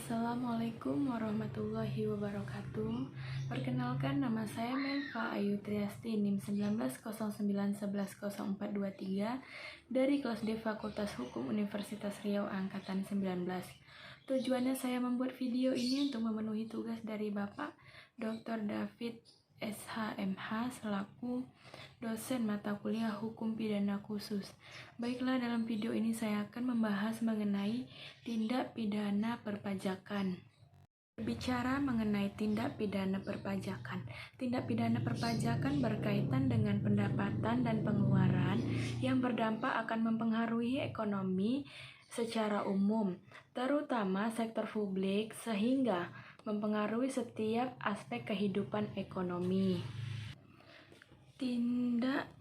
Assalamualaikum warahmatullahi wabarakatuh. Perkenalkan, nama saya Melva Ayu Triasti, NIM 1909110423 dari kelas D Fakultas Hukum Universitas Riau Angkatan 19. Tujuannya saya membuat video ini untuk memenuhi tugas dari Bapak Dr. David SHMH selaku dosen mata kuliah Hukum Pidana Khusus. Baiklah, dalam video ini saya akan membahas mengenai tindak pidana perpajakan. Berbicara mengenai tindak pidana perpajakan. Tindak pidana perpajakan berkaitan dengan pendapatan dan pengeluaran yang berdampak akan mempengaruhi ekonomi secara umum, terutama sektor publik, sehingga mempengaruhi setiap aspek kehidupan ekonomi. Tindak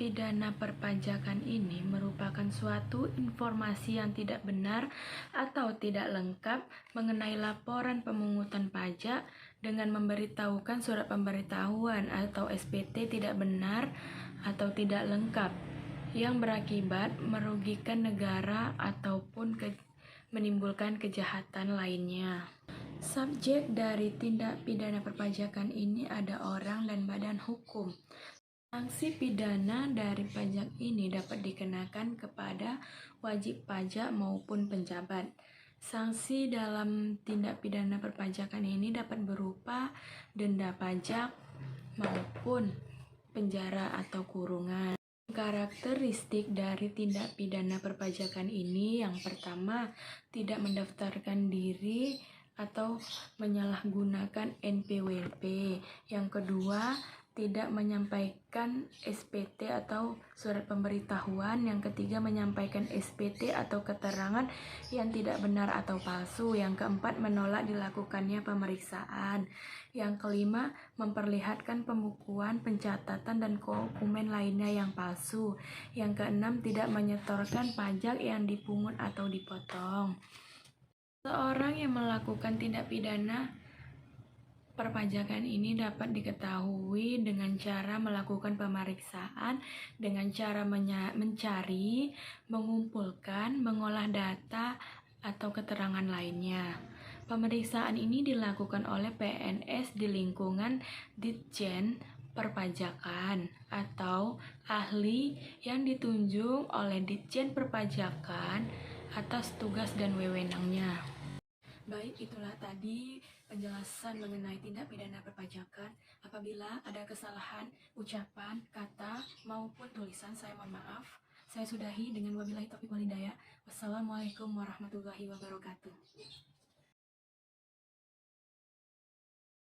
pidana perpajakan ini merupakan suatu informasi yang tidak benar atau tidak lengkap mengenai laporan pemungutan pajak dengan memberitahukan surat pemberitahuan atau SPT tidak benar atau tidak lengkap yang berakibat merugikan negara ataupun menimbulkan kejahatan lainnya. Subjek dari tindak pidana perpajakan ini ada orang dan badan hukum. Sanksi pidana dari pajak ini dapat dikenakan kepada wajib pajak maupun penjabat. Sanksi dalam tindak pidana perpajakan ini dapat berupa denda pajak maupun penjara atau kurungan. Karakteristik dari tindak pidana perpajakan ini yang pertama, tidak mendaftarkan diri atau menyalahgunakan NPWP. Yang kedua, tidak menyampaikan SPT atau surat pemberitahuan. Yang ketiga, menyampaikan SPT atau keterangan yang tidak benar atau palsu. Yang keempat, menolak dilakukannya pemeriksaan. Yang kelima, memperlihatkan pembukuan, pencatatan, dan dokumen lainnya yang palsu. Yang keenam, tidak menyetorkan pajak yang dipungut atau dipotong. Seorang yang melakukan tindak pidana perpajakan ini dapat diketahui dengan cara melakukan pemeriksaan, dengan cara mencari, mengumpulkan, mengolah data, atau keterangan lainnya. Pemeriksaan ini dilakukan oleh PNS di lingkungan Ditjen Perpajakan atau ahli yang ditunjuk oleh Ditjen Perpajakan atas tugas dan wewenangnya. Baik, itulah tadi penjelasan mengenai tindak pidana perpajakan. Apabila ada kesalahan ucapan, kata, maupun tulisan, saya mohon maaf. Saya sudahi dengan wabillahi taufiq wal hidayah. Wassalamualaikum warahmatullahi wabarakatuh.